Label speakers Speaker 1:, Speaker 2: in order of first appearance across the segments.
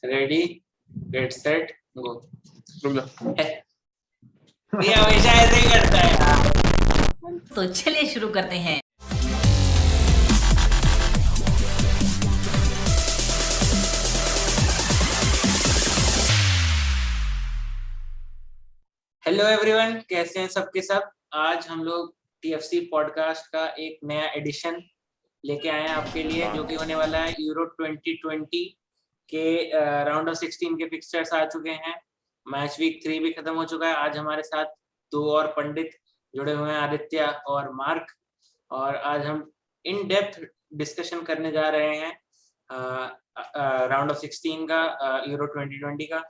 Speaker 1: Ready, get set, गो।
Speaker 2: रुक जा।
Speaker 1: ये हमेशा ऐसे ही करता है यार।
Speaker 3: तो चलिए शुरू करते हैं।
Speaker 1: हेलो एवरीवन, कैसे हैं सबके सब। आज हम लोग टीएफसी पॉडकास्ट का एक नया एडिशन लेके आए हैं आपके लिए, जो कि होने वाला है यूरो 2020 के राउंड ऑफ 16 के फिक्सचर्स आ चुके हैं। मैच वीक 3 भी खत्म हो चुका है। आज हमारे साथ दो और पंडित जुड़े हुए हैं, आदित्य और मार्क, और आज हम इन डेप्थ डिस्कशन करने जा रहे हैं राउंड ऑफ 16 का, यूरो 2020 का।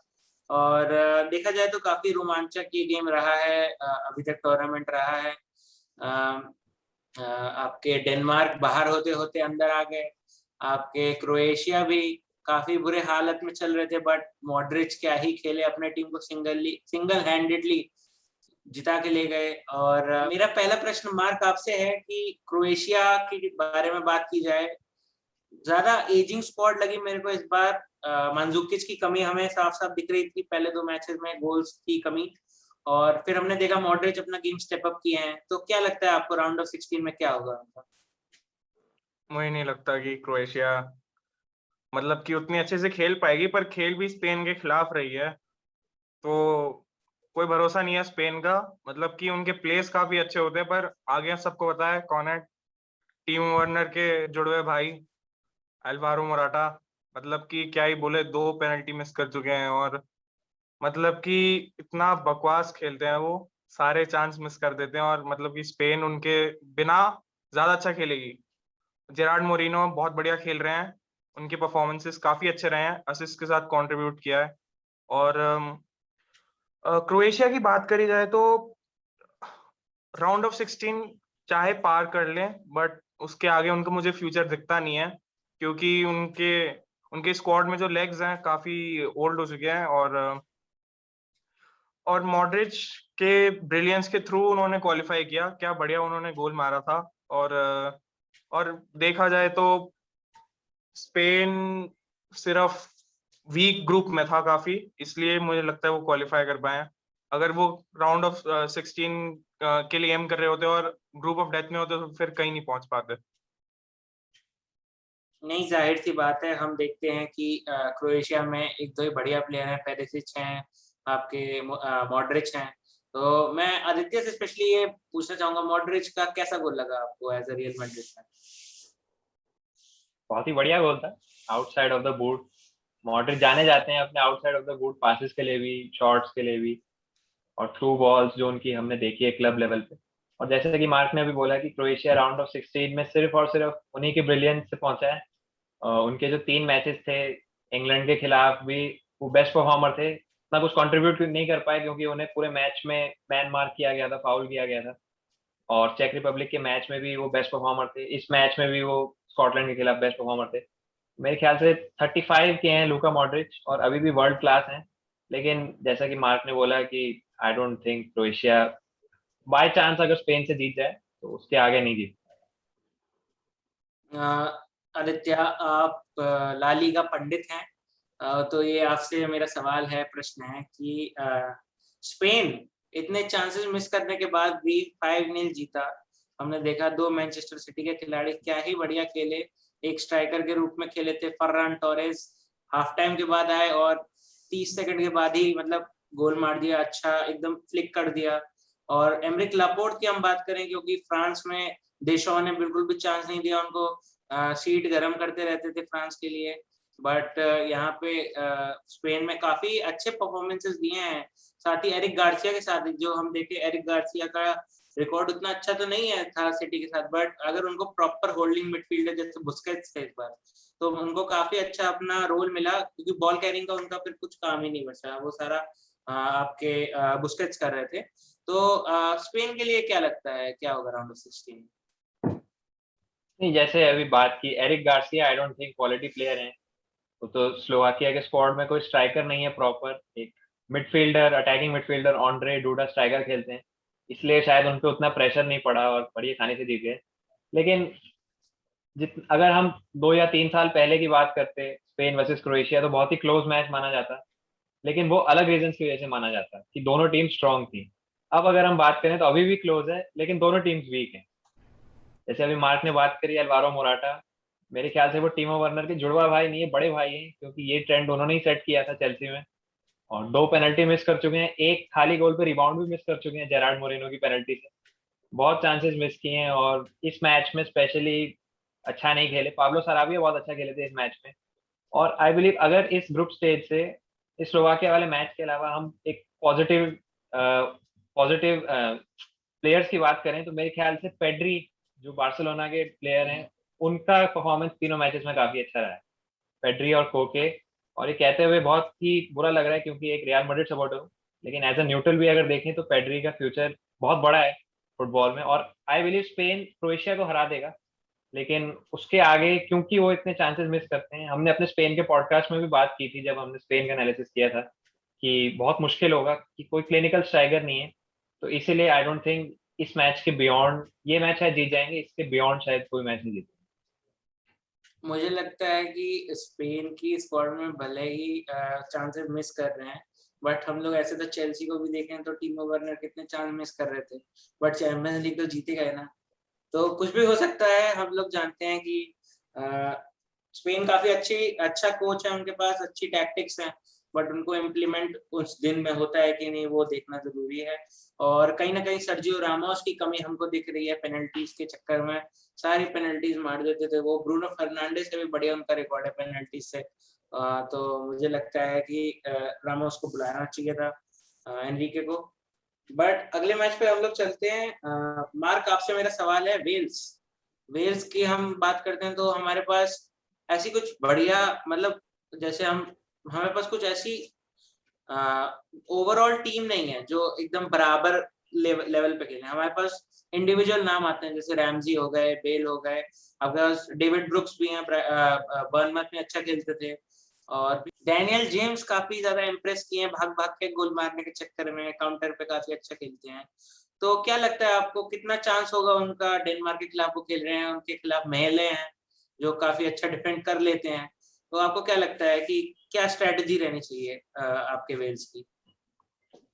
Speaker 1: और देखा जाए तो काफी रोमांचक ये गेम रहा है, अभी तक टूर्नामेंट रहा है। आपके डेनमार्क बाहर होते होते अंदर आ गए, आपके क्रोएशिया भी काफी बुरे हालत में चल रहे थे, बट मॉड्रिच क्या ही खेले, अपने टीम को सिंगल हैंडेडली जिता के ले गए। और मेरा पहला प्रश्न मार्क आपसे है कि क्रोएशिया के बारे में बात की जाए, ज्यादा एजिंग स्क्वाड लगी मेरे को इस बार। मंजूकिच की कमी हमें साफ साफ दिख रही थी पहले दो मैचेस में, गोल्स की कमी, और फिर हमने देखा मॉड्रिच अपना गेम स्टेप अप किए हैं। तो क्या लगता है आपको राउंड ऑफ 16 में क्या होगा उनका?
Speaker 2: मुझे नहीं लगता कि क्रोएशिया मतलब कि उतनी अच्छे से खेल पाएगी, पर खेल भी स्पेन के खिलाफ रही है, तो कोई भरोसा नहीं है स्पेन का। मतलब कि उनके प्लेस काफी अच्छे होते हैं, पर आगे सबको पता है कौन है। टीम वर्नर के जुड़वे भाई अल्वारो मोराटा, मतलब कि क्या ही बोले, 2 पेनल्टी मिस कर चुके हैं, और मतलब कि इतना बकवास खेलते हैं वो, सारे चांस मिस कर देते हैं। और मतलब कि स्पेन उनके बिना ज्यादा अच्छा खेलेगी। जेरार्ड मोरिनो बहुत बढ़िया खेल रहे हैं, उनके परफॉर्मेंसेस काफी अच्छे रहे हैं, असिस्ट के साथ कंट्रीब्यूट किया है। और क्रोएशिया की बात करी जाए तो राउंड ऑफ 16 चाहे पार कर लें, बट उसके आगे उनको मुझे फ्यूचर दिखता नहीं है, क्योंकि उनके उनके स्क्वाड में जो लेग्स हैं काफी ओल्ड हो चुके हैं। और मॉड्रिच के ब्रिलियंस के थ्रू उन्होंने क्वालिफाई किया, क्या बढ़िया उन्होंने गोल मारा था। और देखा जाए तो स्पेन सिर्फ वीक ग्रुप में था काफी, इसलिए मुझे लगता है वो क्वालिफाई कर पाए। अगर वो राउंड ऑफ 16 के लिए एम कर रहे होते और ग्रुप ऑफ डेथ में होते तो फिर कहीं नहीं पहुंच पाते।
Speaker 1: नहीं, जाहिर सी बात है, हम देखते हैं कि क्रोएशिया में एक दो ही बढ़िया प्लेयर हैं, पेरिसिच हैं, आपके मॉड्रिच हैं। तो मैं आदित्य से स्पेशली ये पूछना चाहूंगा, मॉड्रिच का कैसा गोल लगा आपको as a Real Madrid fan?
Speaker 4: बहुत ही बढ़िया गोल था, outside of the boot. Modric जाने जाते हैं अपने outside of the boot passes के लिए भी, शॉट्स के लिए भी, और थ्रू बॉल्स जो उनकी हमने देखी है क्लब लेवल पे। और जैसे कि मार्क ने अभी बोला कि क्रोएशिया राउंड ऑफ 16 में सिर्फ और सिर्फ उन्हीं के ब्रिलियंस से पहुंचा है। उनके जो 3 मैचेस थे, इंग्लैंड के खिलाफ भी वो बेस्ट परफॉर्मर थे, इतना कुछ कंट्रीब्यूट नहीं कर पाए क्योंकि उन्हें पूरे मैच में मैन मार्क किया गया था, फाउल किया गया था। और चेक रिपब्लिक के मैच में भी वो बेस्ट परफॉर्मर थे, इस मैच में भी वो स्कॉटलैंड के खिलाफ बेस्ट परफॉर्मर थे। मेरे ख्याल से 35 के हैं लूका मॉड्रिच, और अभी भी वर्ल्ड क्लास हैं। लेकिन जैसा कि मार्क ने बोला कि आई don't think Croatia by chance अगर स्पेन से जीत जाए तो उसके आगे नहीं जीत।
Speaker 1: आदित्य, आप ला लीगा पंडित हैं, तो ये आपसे मेरा सवाल है, प्रश्न है कि स्पेन इतने चांसेस मिस करने के बाद भी 5-0 जीता। हमने देखा दो मैनचेस्टर सिटी के खिलाड़ी क्या ही बढ़िया खेले, एक स्ट्राइकर के रूप में खेले थे फर्रान टोरेस, हाफ टाइम के बाद आए और 30 सेकंड के बाद ही मतलब गोल मार दिया, अच्छा एकदम फ्लिक कर दिया। और एमरिक लापोर्ट की हम बात करें, क्योंकि फ्रांस में देशों ने बिल्कुल भी चांस नहीं दिया उनको, सीट गर्म करते रहते थे फ्रांस के लिए, बट यहाँ पे स्पेन में काफी अच्छे परफॉर्मेंसेस दिए हैं। साथ ही एरिक गार्सिया के साथ, जो हम देखे, एरिक गार्सिया का रिकॉर्ड उतना अच्छा तो नहीं है था सिटी के साथ, बट अगर उनको प्रॉपर होल्डिंग मिडफील्डर जैसे बुस्केट्स थे इस बार, तो उनको काफी अच्छा अपना रोल मिला, क्योंकि बॉल कैरिंग का उनका फिर कुछ काम ही नहीं बचा, वो सारा आपके बुस्केट्स कर रहे थे। तो स्पेन के लिए क्या लगता है, क्या होगा राउंड ऑफ 16?
Speaker 4: नहीं, जैसे अभी बात की Eric Garcia, I don't think quality player है। वो तो स्लोवाकिया के स्क्वाड में कोई स्ट्राइकर नहीं है प्रॉपर, एक midfielder, attacking midfielder Andre DUDA striker खेलते हैं, इसलिए शायद उन पे उतना प्रेशर नहीं पड़ा और बढ़िया खाने से जीत गए। लेकिन अगर हम 2 या 3 साल पहले की बात करते स्पेन वर्सेस क्रोएशिया, तो बहुत ही क्लोज मैच माना जाता, लेकिन वो अलग रीजन की वजह से माना जाता कि दोनों टीम स्ट्रांग थी। अब अगर हम बात करें तो अभी भी क्लोज है, लेकिन दोनों टीम्स वीक हैं। जैसे अभी मार्क ने बात करी अलवारो मोराटा, मेरे ख्याल से वो टीमो वर्नर के जुड़वा भाई नहीं है, बड़े भाई हैं, क्योंकि ये ट्रेंड उन्होंने ही सेट किया था चेल्सी में। और 2 पेनल्टी मिस कर चुके हैं, एक खाली गोल पे रिबाउंड भी मिस कर चुके हैं जेरार्ड मोरिनो की पेनल्टी से। बहुत चांसेस मिस किए हैं, और इस मैच में स्पेशली अच्छा नहीं खेले। पाब्लो सराबिया बहुत अच्छा खेले थे इस मैच में। और आई बिलीव अगर इस ग्रुप स्टेज से इस स्लोवाकिया वाले मैच के अलावा हम एक पॉजिटिव प्लेयर्स की बात करें, तो मेरे ख्याल से पेड्री जो बार्सिलोना के प्लेयर हैं, उनका परफॉर्मेंस तीनों मैचेस में काफी अच्छा रहा है, पेड्री और कोके। और ये कहते हुए बहुत ही बुरा लग रहा है, क्योंकि एक रियल मैड्रिड सपोर्टर हूँ, लेकिन एज अ न्यूट्रल भी अगर देखें तो पेड्री का फ्यूचर बहुत बड़ा है फुटबॉल में। और आई बिलीव स्पेन क्रोएशिया को हरा देगा, लेकिन उसके आगे क्योंकि वो इतने चांसेस मिस करते हैं, हमने अपने स्पेन के पॉडकास्ट में भी बात की थी जब हमने स्पेन का एनालिसिस किया था कि बहुत मुश्किल होगा, कि कोई क्लिनिकल स्ट्राइकर नहीं है। तो इसीलिए आई डोंट थिंक इस मैच के बियॉन्ड, ये मैच शायद जीत जाएंगे, इसके बियॉन्ड शायद कोई मैच नहीं जीतेंगे।
Speaker 1: मुझे लगता है कि स्पेन की स्क्वाड में भले ही चांसेस मिस कर रहे हैं, बट हम लोग ऐसे तो चेल्सी को भी देखें तो टीमो वर्नर कितने चांस मिस कर रहे थे, बट चैंपियंस लीग तो जीते गए ना। तो कुछ भी हो सकता है। हम लोग जानते हैं कि स्पेन काफी अच्छा कोच है, उनके पास अच्छी टैक्टिक्स हैं, बट उनको इम्प्लीमेंट उस दिन में होता है कि नहीं, वो देखना जरूरी है। और कहीं ना कहीं सर्जियो रामोस की कमी हमको दिख रही है पेनल्टीज के चक्कर में, सारी पेनल्टीज मार देते थे वो। ब्रूनो फर्नांडिस से भी बढ़िया उनका रिकॉर्ड है पेनल्टीज से। तो मुझे लगता है कि रामोस को बुलाना चाहिए था, एनरिके को। बट अगले मैच पे हम लोग चलते हैं। मार्क, आपसे मेरा सवाल है वेल्स। वेल्स की हम बात करते हैं तो हमारे पास ऐसी कुछ बढ़िया, मतलब जैसे हमारे पास कुछ ऐसी ओवरऑल टीम नहीं है जो एकदम बराबर लेवल पे खेले। हमारे पास इंडिविजुअल नाम आते हैं, जैसे रैमजी हो गए, बेल हो गए, आपके पास डेविड ब्रुक्स भी हैं, बर्नमथ में अच्छा खेलते थे, और डैनियल जेम्स काफी ज्यादा इम्प्रेस किए हैं, भाग भाग के गोल मारने के चक्कर में काउंटर पे काफी अच्छा खेलते हैं। तो क्या लगता है आपको, कितना चांस होगा उनका? डेनमार्क के खिलाफ वो खेल रहे हैं, उनके खिलाफ मेहले हैं जो काफी अच्छा डिफेंड कर लेते हैं। तो आपको क्या लगता है कि क्या स्ट्रेटजी रहनी चाहिए आपके वेल्स की?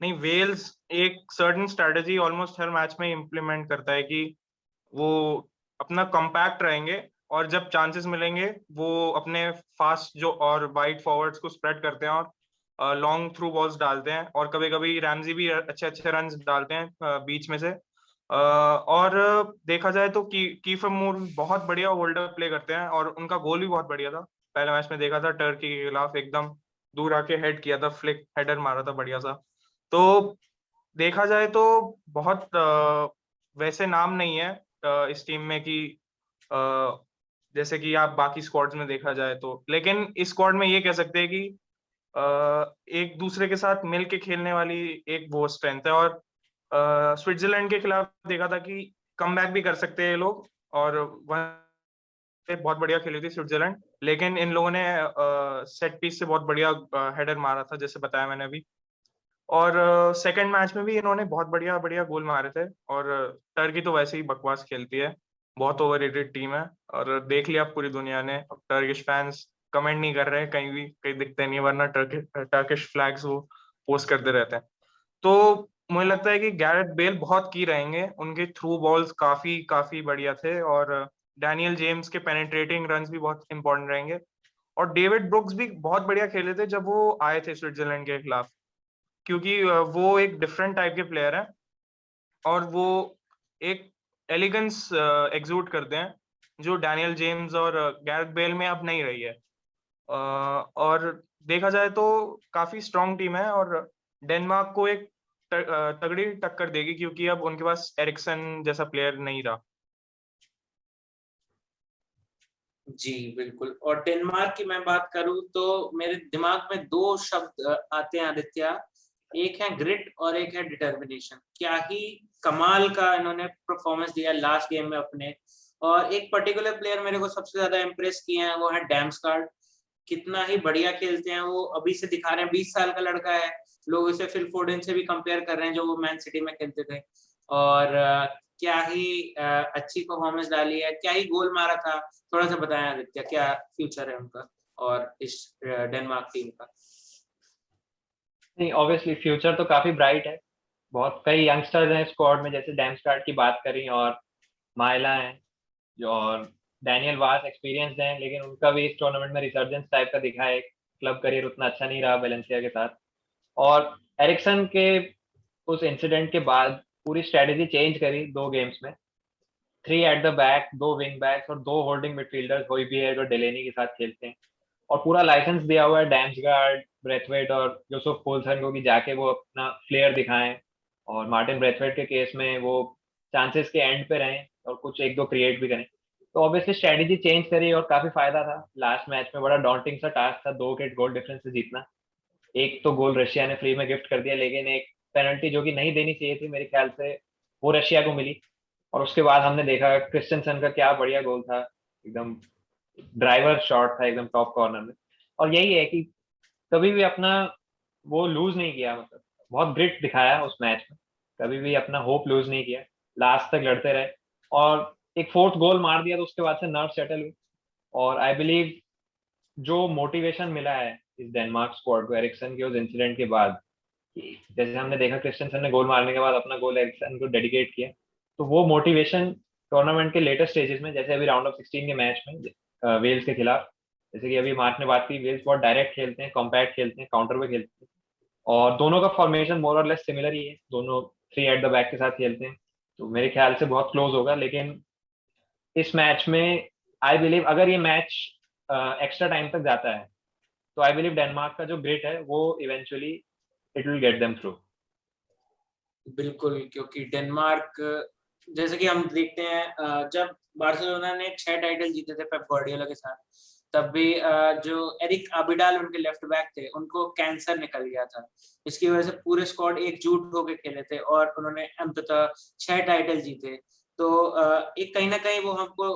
Speaker 2: नहीं, वेल्स एक सर्टेन स्ट्रेटजी ऑलमोस्ट हर मैच में इम्प्लीमेंट करता है कि वो अपना कॉम्पैक्ट रहेंगे, और जब चांसेस मिलेंगे वो अपने फास्ट जो और वाइड फॉरवर्ड्स को स्प्रेड करते हैं और लॉन्ग थ्रू बॉल्स डालते हैं, और कभी कभी रैमजी भी अच्छे अच्छे रन डालते हैं बीच में से। और देखा जाए तो कीफर मूर बहुत बढ़िया वर्ल्ड कप प्ले करते हैं, और उनका गोल भी बहुत बढ़िया था। पहले मैच में देखा था टर्की के खिलाफ, एकदम दूर आके हेड किया था, फ्लिक हेडर मारा था बढ़िया सा। तो देखा जाए तो बहुत वैसे नाम नहीं है इस टीम में कि जैसे कि आप बाकी स्क्वाड्स में देखा जाए तो, लेकिन इस स्क्वाड में ये कह सकते हैं कि एक दूसरे के साथ मिल के खेलने वाली एक वो स्ट्रेंथ है। और स्विट्जरलैंड के खिलाफ देखा था कि कमबैक भी कर सकते हैं ये लोग, और वह बहुत बढ़िया खेली थी स्विट्जरलैंड, लेकिन इन लोगों ने सेट पीस से बहुत बढ़िया हेडर मारा था, जैसे बताया मैंने अभी। और सेकंड मैच में भी इन्होंने बहुत बढ़िया बढ़िया गोल मारे थे। और टर्की तो वैसे ही बकवास खेलती है, बहुत ओवररेटेड टीम है, और देख लिया पूरी दुनिया ने। टर्किश फैंस कमेंट नहीं कर रहे हैं, कहीं भी कहीं दिखते नहीं, वरना टर्किश फ्लैग्स वो पोस्ट करते रहते हैं। तो मुझे लगता है कि गैरेथ बेल बहुत की रहेंगे, उनके थ्रू बॉल्स काफी काफी बढ़िया थे, और डैनियल जेम्स के पेनिट्रेटिंग रन्स भी बहुत इंपॉर्टेंट रहेंगे। और डेविड ब्रुक्स भी बहुत बढ़िया खेले थे जब वो आए थे स्विट्जरलैंड के खिलाफ, क्योंकि वो एक डिफरेंट टाइप के प्लेयर हैं, और वो एक एलिगेंस एग्जूट करते हैं जो डैनियल जेम्स और गैरेथ बेल में अब नहीं रही है। और देखा जाए तो काफी स्ट्रांग टीम है, और डेनमार्क को एक तगड़ी टक्कर देगी, क्योंकि अब उनके पास एरिक्सन जैसा प्लेयर नहीं रहा।
Speaker 1: जी बिल्कुल। और डेनमार्क की मैं बात करूं तो मेरे दिमाग में दो शब्द आते हैं आदित्य, एक है ग्रिट और एक है डिटर्मिनेशन। क्या ही कमाल का इन्होंने परफॉर्मेंस दिया लास्ट गेम में अपने। और एक पर्टिकुलर प्लेयर मेरे को सबसे ज्यादा इम्प्रेस किए हैं, वो है डैम्सगार्ड। कितना ही बढ़िया खेलते हैं वो, अभी से दिखा रहे हैं, 20 साल का लड़का है, लोग इसे फिल फोर्डन से भी कंपेयर कर रहे हैं जो वो मैन सिटी में खेलते थे। और क्या ही अच्छी परफॉर्मेंस डाली है, क्या ही गोल मारा था, थोड़ा सा बताएं आदित्य, क्या फ्यूचर है उनका और इस डेनमार्क टीम का?
Speaker 4: नहीं, ऑब्वियसली फ्यूचर तो काफी ब्राइट है। बहुत कई यंगस्टर्स हैं स्क्वाड में, जैसे डैमस्टार्ट की बात करी और मायला हैं और डैनियल वास एक्सपीरियंस्ड हैं, लेकिन उनका भी इस टूर्नामेंट में रिसर्जेंस टाइप का दिखा है। क्लब करियर उतना अच्छा नहीं रहा वेलेंसिया के साथ। और एरिक्सन के उस इंसिडेंट के बाद पूरी स्ट्रेटेजी चेंज करी 2 गेम्स में। 3 at the back, 2 wing backs और 2 होल्डिंग मिडफील्डर्स, होइबियर और डेलेनी के साथ खेलते हैं। और पूरा लाइसेंस दिया हुआ है डैम्सगार्ड, ब्रेथवेट और यूसुफ पोल्सन को कि जाके वो अपना फ्लेयर दिखाएं। और मार्टिन ब्रेथवेट के केस में वो चांसेस के एंड पे रहें और कुछ 1-2 क्रिएट भी करें। तो ऑब्वियसली स्ट्रेटेजी चेंज करी और काफी फायदा था। लास्ट मैच में बड़ा डॉन्टिंग सा टास्क था 2 के गोल डिफरेंस से जीतना। एक तो गोल रशिया ने फ्री में गिफ्ट कर दिया, लेकिन एक पेनल्टी जो कि नहीं देनी चाहिए थी मेरे ख्याल से, वो रशिया को मिली। और उसके बाद हमने देखा क्रिस्टनसन का क्या बढ़िया गोल था, एकदम ड्राइवर शॉट था एकदम टॉप कॉर्नर में। और यही है कि कभी भी अपना वो लूज नहीं किया, मतलब बहुत ग्रिट दिखाया उस मैच में, कभी भी अपना होप लूज नहीं किया, लास्ट तक लड़ते रहे। और एक फोर्थ गोल मार दिया तो उसके बाद से नर्व सेटल हुई। और आई बिलीव जो मोटिवेशन मिला है इस डेनमार्क स्क्वाड को एरिक्सन के उस इंसिडेंट के बाद, कि जैसे हमने देखा क्रिस्टियनसन ने गोल मारने के बाद अपना गोल एरिक्सन को डेडिकेट किया, तो वो मोटिवेशन टूर्नामेंट के लेटेस्ट स्टेजेस में, जैसे अभी राउंड ऑफ 16 के मैच में वेल्स के खिलाफ, जैसे कि अभी मार्क ने बात की, वेल्स बहुत डायरेक्ट खेलते हैं, कॉम्पैक्ट खेलते हैं, काउंटर पे खेलते हैं। और दोनों का फॉर्मेशन मोर और लेस सिमिलर ही है, दोनों 3 एट द बैक के साथ खेलते हैं। तो मेरे ख्याल से बहुत क्लोज होगा। लेकिन इस मैच में आई बिलीव अगर ये मैच एक्स्ट्रा टाइम तक जाता है तो आई बिलीव डेनमार्क का जो ग्रिट है वो eventually it will get them through.
Speaker 1: बिल्कुल, क्योंकि डेनमार्क, जैसे कि हम देखते हैं, जब बार्सिलोना ने 6 टाइटल जीते थे पेप गार्डियोला के साथ, तब भी जो एरिक अबिडाल उनके लेफ्ट बैक थे, उनको कैंसर निकल गया था। इसकी वजह से पूरे स्क्वाड एकजुट होकर खेले थे और उन्होंने अंततः 6 टाइटल जीते। तो एक कहीं ना कहीं वो हमको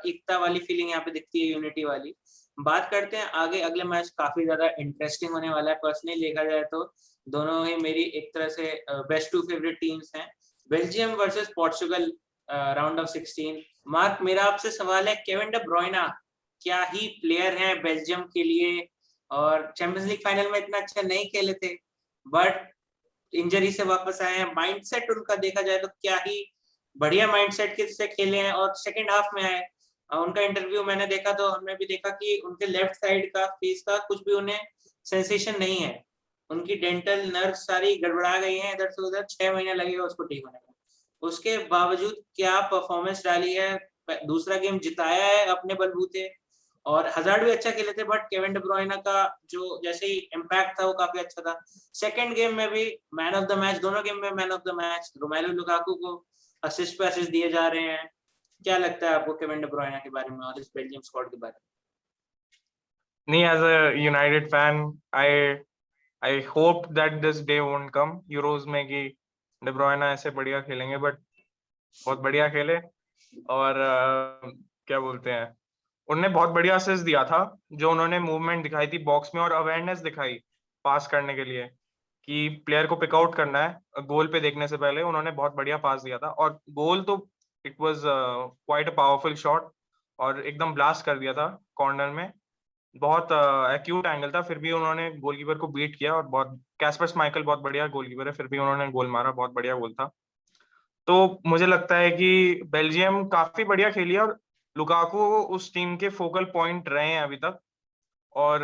Speaker 1: एकता वाली फीलिंग यहाँ पे दिखती है, यूनिटी वाली। बात करते हैं आगे, अगले मैच काफी ज्यादा इंटरेस्टिंग होने वाला है। पर्सनली देखा जाए तो दोनों ही मेरी एक तरह से बेस्ट 2 फेवरेट टीम्स हैं, Belgium versus Portugal, round of 16। Mark, मेरा आपसे सवाल है, केविन डे ब्रुयना क्या ही प्लेयर हैं बेल्जियम के लिए, और चैंपियंस लीग फाइनल में इतना अच्छा नहीं खेले थे, बट इंजरी से वापस आए हैं। माइंडसेट उनका देखा जाए तो क्या ही बढ़िया माइंडसेट के से खेले हैं और सेकंड हाफ में आए। उनका इंटरव्यू मैंने देखा तो हमने भी देखा कि उनके लेफ्ट साइड का फेस का कुछ भी उन्हें सेंसेशन नहीं है। उनकी डेंटल नर्व सारी गड़बड़ा गई हैं इधर से उधर, 6 महीने लगेगा उसको ठीक होने में। उसके बावजूद क्या परफॉर्मेंस डाली है, दूसरा गेम जिताया है अपने बलबूते। और हजार्ड भी अच्छा खेले थे, बट केविन डे ब्रुयना का जो जैसे ही इम्पैक्ट था वो काफी अच्छा था। सेकंड गेम में भी मैन ऑफ द मैच, दोनों गेम में man of the match Romelu Lukaku को असिस्ट पे असिस्ट दिए जा रहे हैं। क्या लगता है आपको केविन डे ब्रुयना के बारे में और इस बेल्जियम स्क्वाड के बारे में?
Speaker 2: नहीं, as a United fan, I hope that this they won't come Euros में कि डे ब्रुयना ऐसे बढ़िया खेलेंगे, बट बहुत बढ़िया खेले। और क्या बोलते हैं, उनने बहुत बढ़िया असिस्ट दिया था, जो उन्होंने मूवमेंट दिखाई थी बॉक्स में और अवेयरनेस दिखाई पास करने के लिए, कि प्लेयर को पिक आउट करना है गोल पे देखने से पहले, उन्होंने बहुत बढ़िया पास दिया था। और गोल तो it was quite a powerful shot और एकदम ब्लास्ट कर दिया था कॉर्नर में। बहुत एक्यूट एंगल था, फिर भी उन्होंने गोलकीपर को बीट किया। और बहुत कैस्पर स्माइकल बहुत बढ़िया गोलकीपर है, फिर भी उन्होंने गोल मारा, बहुत बढ़िया गोल था। तो मुझे लगता है कि बेल्जियम काफी बढ़िया खेली है और लुकाकू उस टीम के फोकल पॉइंट रहे हैं अभी तक। और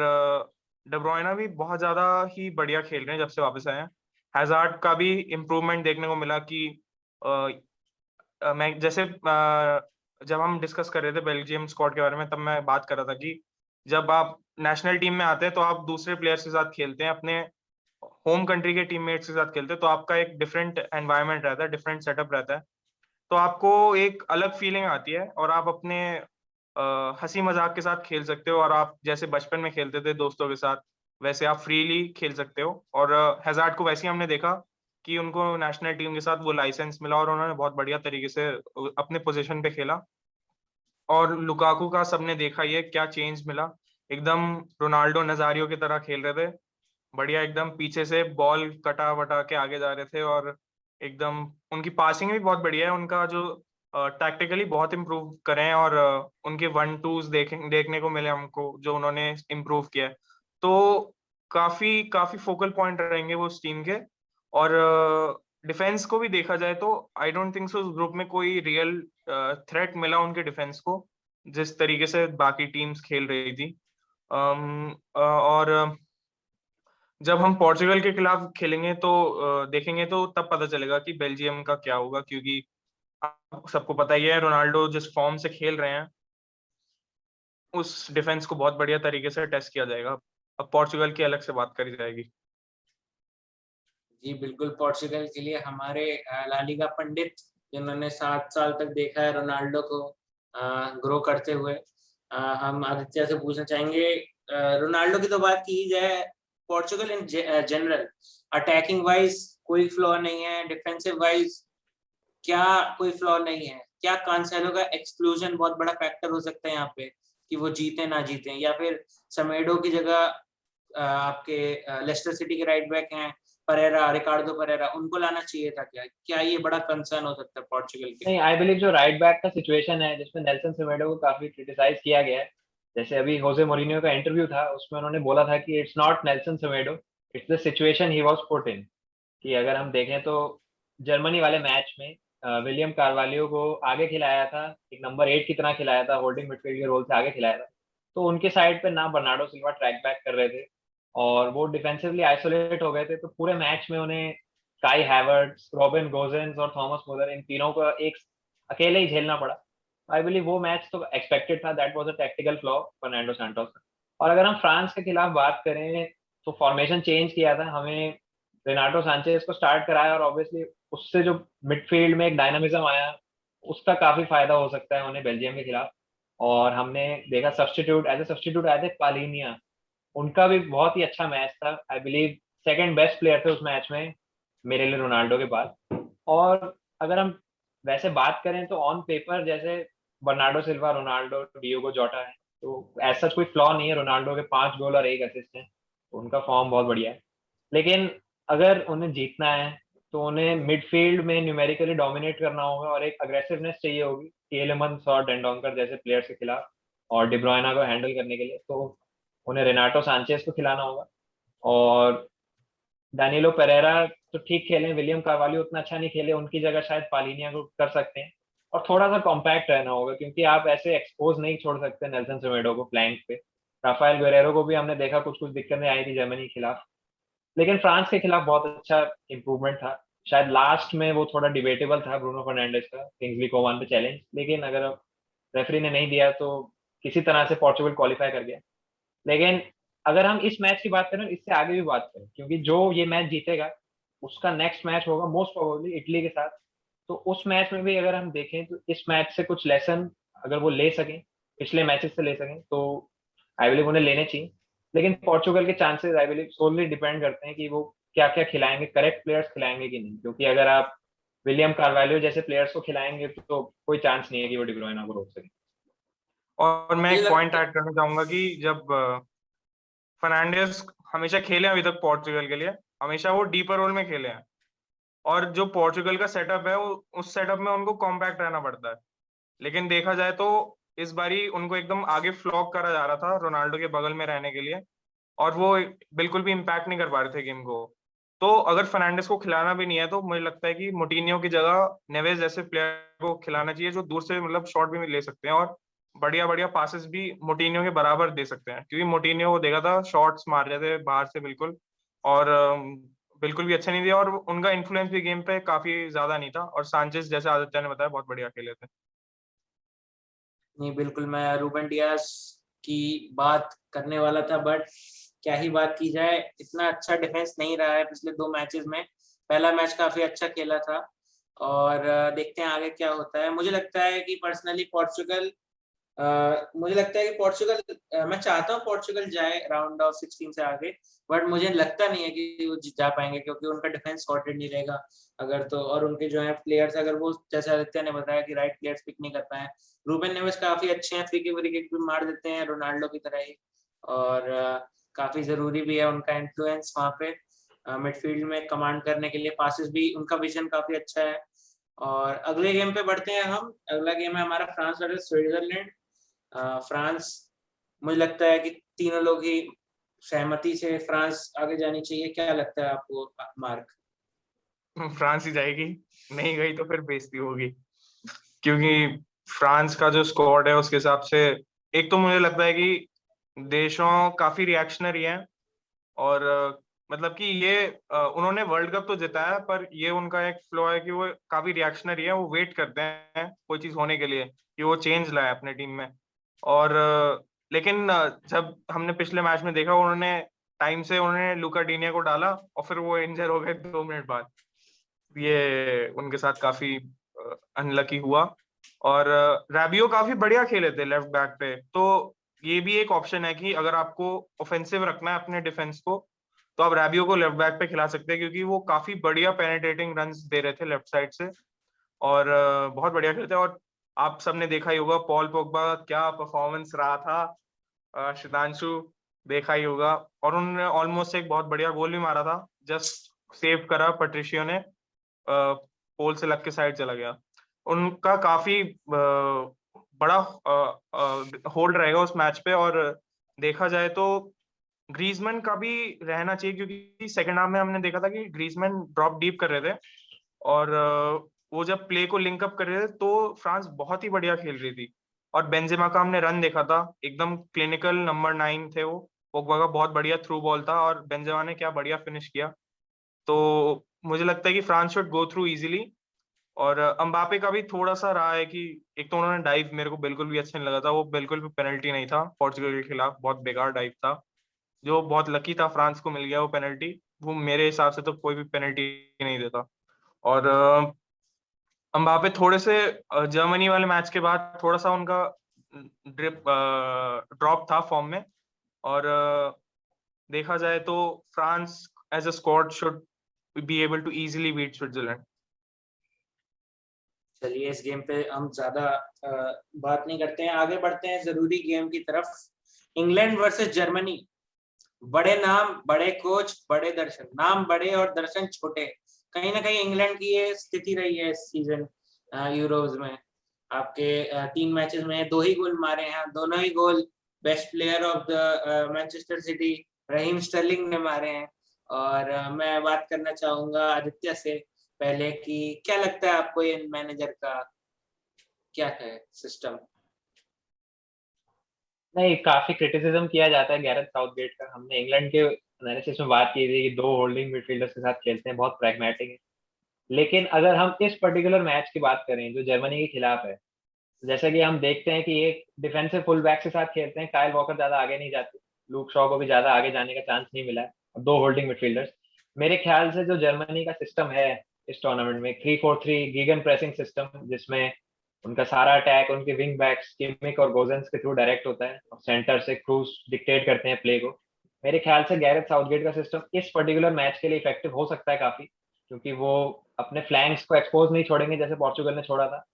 Speaker 2: डे ब्रुयना भी बहुत ज्यादा ही बढ़िया खेल रहे हैं जब से वापस आए हैं। हैजार्ड का भी इम्प्रूवमेंट देखने को मिला कि मैं जैसे जब हम डिस्कस कर रहे थे बेल्जियम स्क्वाड के बारे में, तब मैं बात कर रहा था कि जब आप नेशनल टीम में आते हैं तो आप दूसरे प्लेयर्स के साथ खेलते हैं, अपने होम कंट्री के टीममेट्स के साथ खेलते हैं, तो आपका एक डिफरेंट एनवायरनमेंट रहता है, डिफरेंट सेटअप रहता है। तो आपको एक अलग फीलिंग आती है और आप अपने हंसी मजाक के साथ खेल सकते हो। और आप जैसे बचपन में खेलते थे दोस्तों के साथ, वैसे आप फ्रीली खेल सकते हो। और हैजार्ड को वैसे ही हमने देखा कि उनको नेशनल टीम के साथ वो लाइसेंस मिला और उन्होंने बहुत बढ़िया तरीके से अपने पोजीशन पे खेला। और लुकाकू का सबने देखा ही है क्या चेंज मिला, एकदम रोनाल्डो नजारियो की तरह खेल रहे थे, बढ़िया एकदम पीछे से बॉल कटा वटा के आगे जा रहे थे और एकदम उनकी पासिंग भी बहुत बढ़िया है, उनका जो टैक्टिकली बहुत इम्प्रूव करें और उनके 1-2s देखने को मिले हमको जो उन्होंने इम्प्रूव किया है। तो काफी काफी फोकल पॉइंट रहेंगे वो उस टीम के। और डिफेंस को भी देखा जाए तो आई डोंट थिंक सो उस ग्रुप में कोई रियल थ्रेट मिला उनके डिफेंस को जिस तरीके से बाकी टीम्स खेल रही थी। और जब हम पोर्चुगल के खिलाफ खेलेंगे तो देखेंगे तो तब पता चलेगा कि बेल्जियम का क्या होगा, क्योंकि आपको सबको पता ही है रोनाल्डो जिस फॉर्म से खेल रहे हैं उस डिफेंस को बहुत बढ़िया तरीके से टेस्ट किया जाएगा। अब पोर्चुगल की अलग से बात करी जाएगी।
Speaker 1: जी बिल्कुल, पोर्चुगल के लिए हमारे ला लीगा पंडित जिन्होंने 7 साल तक देखा है रोनाल्डो को ग्रो करते हुए, हम आदित्य से पूछना चाहेंगे, रोनाल्डो की तो बात की ही जाए, Portugal in general attacking wise कोई फ्लॉ नहीं है, डिफेंसिव वाइज क्या कोई फ्लॉ नहीं है? क्या कांसेलो का एक्सक्लूजन बहुत बड़ा फैक्टर हो सकता है यहाँ पे कि वो जीते ना जीते, या फिर समेडो की जगह आपके लेस्टर सिटी के राइट बैक हैं परेरा, रिकार्डो परेरा, उनको लाना चाहिए था क्या? क्या ये बड़ा कंसर्न हो सकता है पोर्चुगल के
Speaker 4: नहीं,
Speaker 1: लिए?
Speaker 4: आई बिलीव जो राइट बैक का सिचुएशन है जिसमें नेल्सन सेमेडो को काफी क्रिटिसाइज किया गया है, जैसे अभी होजे मोरिनियो का इंटरव्यू था उसमें उन्होंने बोला था कि it's not Nelson Semedo, it's the situation he was put in. कि अगर हम देखें तो जर्मनी वाले मैच में विलियम कार्वालियो को आगे खिलाया था, एक नंबर 8 की तरह खिलाया था, होल्डिंग मिडफील्ड के रोल से आगे खिलाया था। तो उनके साइड पे ना बर्नार्डो सिल्वा ट्रैक बैक कर रहे थे और वो डिफेंसिवली आइसोलेट हो गए थे, तो पूरे मैच में उन्हें काई हैवर्ट्स, रॉबिन गोजेंस और थॉमस मुलर इन तीनों को एक अकेले ही झेलना पड़ा। आई बिलीव वो मैच तो एक्सपेक्टेड था, that was a tactical flaw Fernando Santos का। और अगर हम फ्रांस के खिलाफ बात करें तो फॉर्मेशन चेंज किया था, हमें रेनाटो सांचेज को स्टार्ट कराया और ऑब्वियसली उससे जो मिडफील्ड में एक डायनामिज्म आया उसका काफी फायदा हो सकता है उन्हें बेल्जियम के खिलाफ। और हमने देखा सब्स्टिट्यूट एज ए सब्स्टिट्यूट आए थे पालिनिया, उनका भी बहुत ही अच्छा मैच था। I believe second best player थे उस मैच में मेरे लिए रोनाल्डो के बाद। और अगर हम वैसे बात करें तो ऑन पेपर जैसे Bernardo Silva, Ronaldo, Diogo Jota है, तो ऐसा कोई फ्लॉ नहीं है। रोनाल्डो के 5 गोल और 1 असिस्ट है, तो उनका फॉर्म बहुत बढ़िया है। लेकिन अगर उन्हें जीतना है तो उन्हें मिडफील्ड में न्यूमेरिकली डोमिनेट करना होगा और एक अग्रेसिवनेस चाहिए होगी टीएलेमंस और डेंडोंकर जैसे प्लेयर्स के खिलाफ, और डिब्रोयना को हैंडल करने के लिए तो उन्हें रेनाटो सांचेज को खिलाना होगा। और डैनिलो पेरेरा तो ठीक खेले, विलियम कार्वालियो उतना अच्छा नहीं खेले, उनकी जगह शायद पालिनिया को कर सकते हैं। और थोड़ा सा कॉम्पैक्ट रहना होगा क्योंकि आप ऐसे एक्सपोज नहीं छोड़ सकते नेल्सन सेमेडो को फ्लैंक पे। राफेल गुरेरो को भी हमने देखा कुछ कुछ दिक्कतें आई थी जर्मनी के खिलाफ, लेकिन फ्रांस के खिलाफ बहुत अच्छा इंप्रूवमेंट था। शायद लास्ट में वो थोड़ा डिबेटेबल था ब्रूनो फर्नांडिस का किंग्सली कोमान पे चैलेंज, लेकिन अगर रेफरी ने नहीं दिया तो किसी तरह से पोर्चुगल क्वालिफाई कर गया। लेकिन अगर हम इस मैच की बात करें, इससे आगे भी बात करें, क्योंकि जो ये मैच जीतेगा उसका नेक्स्ट मैच होगा मोस्ट प्रोबेबली इटली के साथ। तो उस मैच में भी अगर हम देखें तो इस मैच से कुछ लेसन अगर वो ले सकें, पिछले मैचेस से ले सकें, तो आई बिलीव उन्हें लेने चाहिए। लेकिन पोर्चुगल के chances I believe solely depend करते हैं कि वो क्या क्या खिलाएंगे, करेक्ट प्लेयर्स खिलाएंगे कि नहीं। क्योंकि अगर आप विलियम कार्वालियो जैसे प्लेयर्स को खिलाएंगे तो कोई चांस नहीं है कि वो डी ब्रुयना को रोक सके।
Speaker 2: और मैं
Speaker 1: मुझे
Speaker 2: एक पॉइंट
Speaker 1: लगता है
Speaker 2: ऐड करना चाहूंगा कि जब फर्नांडिस हमेशा खेले अभी तक पोर्चुगल के लिए, हमेशा वो डीपर रोल में खेले हैं। और जो पोर्चुगल का सेटअप है वो उस सेटअप में उनको कॉम्पैक्ट रहना पड़ता है। लेकिन देखा जाए तो इस बारी उनको एकदम आगे फ्लॉक करा जा रहा था रोनाल्डो के बगल में रहने के लिए, और वो बिल्कुल भी इम्पैक्ट नहीं कर पा रहे थे गेम को। तो अगर फर्नांडिस को खिलाना भी नहीं है तो मुझे लगता है कि मोटिनियो की जगह नेवेज जैसे प्लेयर को खिलाना चाहिए जो दूर से मतलब शॉट भी ले सकते हैं और बढ़िया बढ़िया पासेस भी मोटिनियो के बराबर दे सकते हैं, क्योंकि मोटिनियो को देखा था शॉट्स मार रहे थे बाहर से बिल्कुल, और बिल्कुल भी अच्छा नहीं दिया, और उनका इन्फ्लुएंस भी गेम पे काफी ज्यादा नहीं था। और सांचेस जैसे आदित्य ने बताया बहुत बढ़िया खेले थे।
Speaker 1: नहीं, बिल्कुल मैं रूबन डियास की बात करने वाला था, बट क्या ही बात की जाए, इतना अच्छा डिफेंस नहीं रहा है पिछले 2 मैचेस में। पहला मैच काफी अच्छा खेला था और देखते हैं आगे क्या होता है। मुझे लगता है कि पर्सनली पोर्चुगल, मुझे लगता है कि पोर्चुगल, मैं चाहता हूँ पोर्चुगल जाए राउंड ऑफ 16 से आगे, बट मुझे लगता नहीं है कि वो जा पाएंगे क्योंकि उनका डिफेंस सॉर्टेड नहीं रहेगा अगर तो, और उनके जो है प्लेयर्स, अगर वो जैसे आदित्य ने बताया कि राइट प्लेयर्स पिक नहीं कर पाए, रूबेन नेवेस काफी अच्छे हैं, फ्री किक भी मार देते हैं रोनाल्डो की तरह ही, और काफी जरूरी भी है उनका इन्फ्लुएंस वहाँ पे। मिडफील्ड में कमांड करने के लिए, पासेस भी उनका विजन काफी अच्छा है। और अगले गेम पे बढ़ते हैं हम। अगला गेम है हमारा फ्रांस वर्सेस स्विट्जरलैंड। फ्रांस, मुझे लगता है कि तीनों लोग ही सहमति से फ्रांस आगे जानी चाहिए। क्या लगता है आपको मार्क?
Speaker 2: फ्रांस ही जाएगी, नहीं गई तो फिर बेइज्जती होगी, क्योंकि फ्रांस का जो स्क्वाड है उसके हिसाब से, एक तो मुझे लगता है कि देशों काफी रिएक्शनरी हैं, और मतलब कि ये उन्होंने वर्ल्ड कप तो जिताया, पर ये उनका एक फ्लॉ है कि वो काफी रिएक्शनरी है। वो वेट करते हैं कोई चीज होने के लिए कि वो चेंज लाए अपने टीम में। और लेकिन जब हमने पिछले मैच में देखा, उन्होंने टाइम से उन्होंने लुका डीनिया को डाला और फिर वो इंजर हो गए 2 मिनट बाद। ये उनके साथ काफी अनलकी हुआ। और रैबियो काफी बढ़िया खेले थे लेफ्ट बैक पे, तो ये भी एक ऑप्शन है कि अगर आपको ऑफेंसिव रखना है अपने डिफेंस को, तो आप रैबियो को लेफ्ट बैक पे खिला सकते हैं, क्योंकि वो काफी बढ़िया पेनिट्रेटिंग रन्स दे रहे थे लेफ्ट साइड से, और बहुत बढ़िया खेलते हैं। और आप सबने देखा ही होगा पॉल पोग्बा का क्या परफॉर्मेंस रहा था, शितांशु देखा ही होगा। और उन्होंने ऑलमोस्ट एक बहुत बढ़िया गोल भी मारा था, जस्ट सेव करा पेट्रिशियो ने, पोल से लग के साइड चला गया। उनका काफी बड़ा होल्ड रहेगा उस मैच पे। और देखा जाए तो ग्रीजमैन का भी रहना चाहिए, क्योंकि सेकंड हाफ में हमने देखा था कि ग्रीजमैन ड्रॉप डीप कर रहे थे, और वो जब प्ले को लिंक अप कर रहे थे तो फ्रांस बहुत ही बढ़िया खेल रही थी। और बेंजेमा का हमने रन देखा था, एकदम क्लिनिकल नंबर 9 थे वो। पोग्बा का बहुत बढ़िया थ्रू बॉल था, और बेंजेमा ने क्या बढ़िया फिनिश किया। तो मुझे लगता है कि France should go through easily. और अम्बापे का भी थोड़ा सा रहा है कि एक तो उन्होंने डाइव मेरे को बिल्कुल भी अच्छा नहीं लगा था, वो बिल्कुल भी पेनल्टी नहीं था, पोर्चुगल के खिलाफ बहुत बेकार डाइव था, जो बहुत लकी था फ्रांस को मिल गया वो पेनल्टी। वो मेरे हिसाब से तो कोई भी पेनल्टी नहीं देता। और अम्बापे थोड़े से जर्मनी वाले मैच के बाद थोड़ा सा उनका ड्रॉप था फॉर्म में। और देखा जाए तो France as a squad should be able to easily beat Switzerland.
Speaker 1: चलिए, इस गेम पे हम ज्यादा बात नहीं करते हैं, आगे बढ़ते हैं जरूरी गेम की तरफ। England versus Germany. बड़े नाम, बड़े कोच, बड़े दर्शन। नाम बड़े और दर्शन छोटे। कहीं ना कहीं इंग्लैंड की ये स्थिति रही है इस सीजन यूरोज में। आपके 3 मैचेस में 2 ही गोल मारे हैं, दोनों ही goal best player of the Manchester City Raheem Sterling ने मारे हैं। और मैं बात करना चाहूंगा आदित्य से पहले कि क्या लगता है आपको ये मैनेजर का क्या है सिस्टम?
Speaker 4: नहीं, काफी क्रिटिसिज्म किया जाता है गैरेथ साउथगेट का। हमने इंग्लैंड के एनालिसिस में बात की थी कि 2 होल्डिंग मिडफील्डर्स के साथ खेलते हैं, बहुत प्रैग्मेटिक है। लेकिन अगर हम इस पर्टिकुलर मैच की बात करें जो जर्मनी के खिलाफ है, जैसा कि हम देखते हैं कि एक डिफेंसिव फुल बैक के साथ खेलते हैं, काइल वॉकर ज्यादा आगे नहीं जाते, लूक शॉ को भी ज्यादा आगे जाने का चांस नहीं मिला है, और 2 होल्डिंग मिडफील्डर्स। मेरे ख्याल से जो जर्मनी का सिस्टम है इस टूर्नामेंट में, 3-4-3 गीगन प्रेसिंग सिस्टम, जिसमें उनका सारा अटैक उनके विंग बैक्स किमिक और गोजेंस के थ्रू डायरेक्ट होता है, और सेंटर से क्रूज डिक्टेट करते हैं प्ले को। मेरे ख्याल से गैरेथ साउथगेट का सिस्टम इस पर्टिकुलर मैच के लिए इफेक्टिव हो सकता है काफी, क्योंकि वो अपने फ्लैंक्स को एक्सपोज नहीं छोड़ेंगे जैसे पोर्चुगल ने छोड़ा था।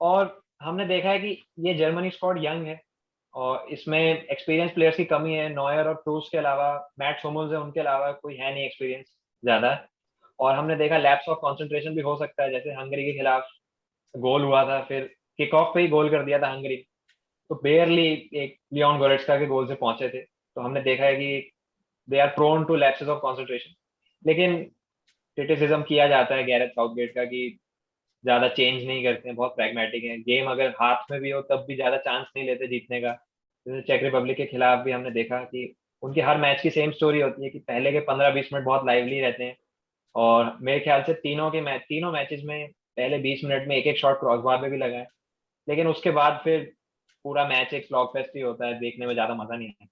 Speaker 4: और हमने देखा है कि ये जर्मनी स्क्वाड यंग है, और इसमें एक्सपीरियंस प्लेयर्स की कमी है। नॉयर और क्रूज के अलावा, मैट सोमुल्स है, उनके अलावा कोई है नहीं एक्सपीरियंस ज्यादा। और हमने देखा लैप्स ऑफ कंसंट्रेशन भी हो सकता है, जैसे हंगरी के खिलाफ गोल हुआ था, फिर किक ऑफ पे ही गोल कर दिया था हंगरी, तो बेयरली एक लियोन गोरेट्स्का के गोल से पहुंचे थे। तो हमने देखा है कि they are prone to lapses of concentration. लेकिन क्रिटिसिज्म किया जाता है गैरेथ साउथगेट का कि ज्यादा चेंज नहीं करते हैं, बहुत प्रैग्मेटिक है। गेम अगर हाथ में भी हो तब भी ज्यादा चांस नहीं लेते जीतने का। जैसे चेक रिपब्लिक के खिलाफ भी हमने देखा कि उनकी हर मैच की सेम स्टोरी होती है कि पहले के 15-20 मिनट बहुत लाइवली रहते हैं, और मेरे ख्याल से तीनों मैचेस में पहले 20 मिनट में एक एक शॉट क्रॉसबार पे भी लगा है। लेकिन उसके बाद फिर पूरा मैच एक स्लॉग फेस्ट ही होता है, देखने में ज्यादा मजा नहीं है।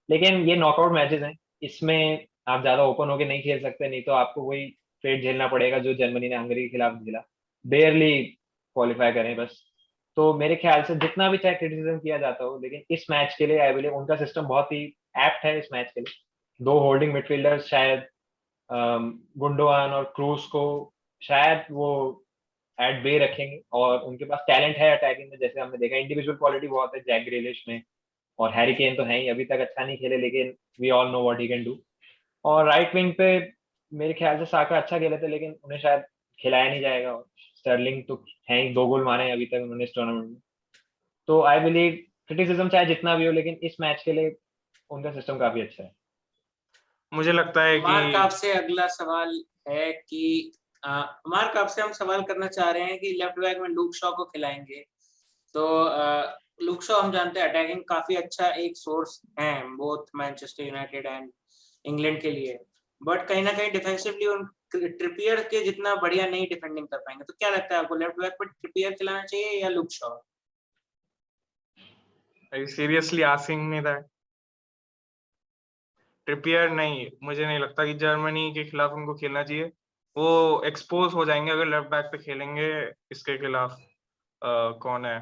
Speaker 4: लेकिन ये नॉकआउट मैचेस हैं, इसमें आप ज्यादा ओपन होके नहीं खेल सकते, नहीं तो आपको वही फेट झेलना पड़ेगा जो जर्मनी ने हंगरी के खिलाफ झेला, बेयरली क्वालिफाई करें बस। तो मेरे ख्याल से जितना भी चाहे क्रिटिसिज्म किया जाता हो, लेकिन इस मैच के लिए आई बिलीव उनका सिस्टम बहुत ही एप्ट है इस मैच के लिए। 2 होल्डिंग मिडफील्डर्स शायद गुंडोआन और क्रूज को शायद वो एट बे रखेंगे, और उनके पास टैलेंट है अटैकिंग में, जैसे हमने देखा इंडिविजुअल क्वालिटी बहुत है जैक ग्रिलिश में, और हैरी केन तो है ही, अभी तक अच्छा नहीं खेले लेकिन we all know what he can do. और राइट विंग पे मेरे ख्याल से साका अच्छा खेले थे, लेकिन उन्हें शायद खिलाया नहीं जाएगा। और स्टर्लिंग तो है ही, 2 गोल मारे हैं अभी तक उन्होंने इस टूर्नामेंट में। तो आई बिलीव क्रिटिसिज्म चाहे जितना भी हो, लेकिन इस मैच के लिए उनका सिस्टम काफी अच्छा है।
Speaker 2: मुझे लगता है कि
Speaker 1: मार्क आपसे अगला सवाल है कि मार्क आपसे हम सवाल करना चाह रहे हैं कि लेफ्ट बैक में लूक शॉ को खिलाएंगे तो लूक शॉ हम जानते हैं अटैकिंग काफी अच्छा एक सोर्स है both Manchester United and England के लिए, बट कहीं ना कहीं डिफेंसिवली उन ट्रिपियर के जितना बढ़िया नहीं डिफेंडिंग कर पाएंगे। तो क्या लगता है आपको लेफ्ट बैक पर ट्रिपियर खिलाना चाहिए या Luke Shaw?
Speaker 2: Seriously asking me that? Trippier नहीं, मुझे नहीं लगता कि जर्मनी के खिलाफ उनको खेलना चाहिए। वो एक्सपोज हो जाएंगे अगर लेफ्ट बैक पे खेलेंगे इसके खिलाफ। कौन है,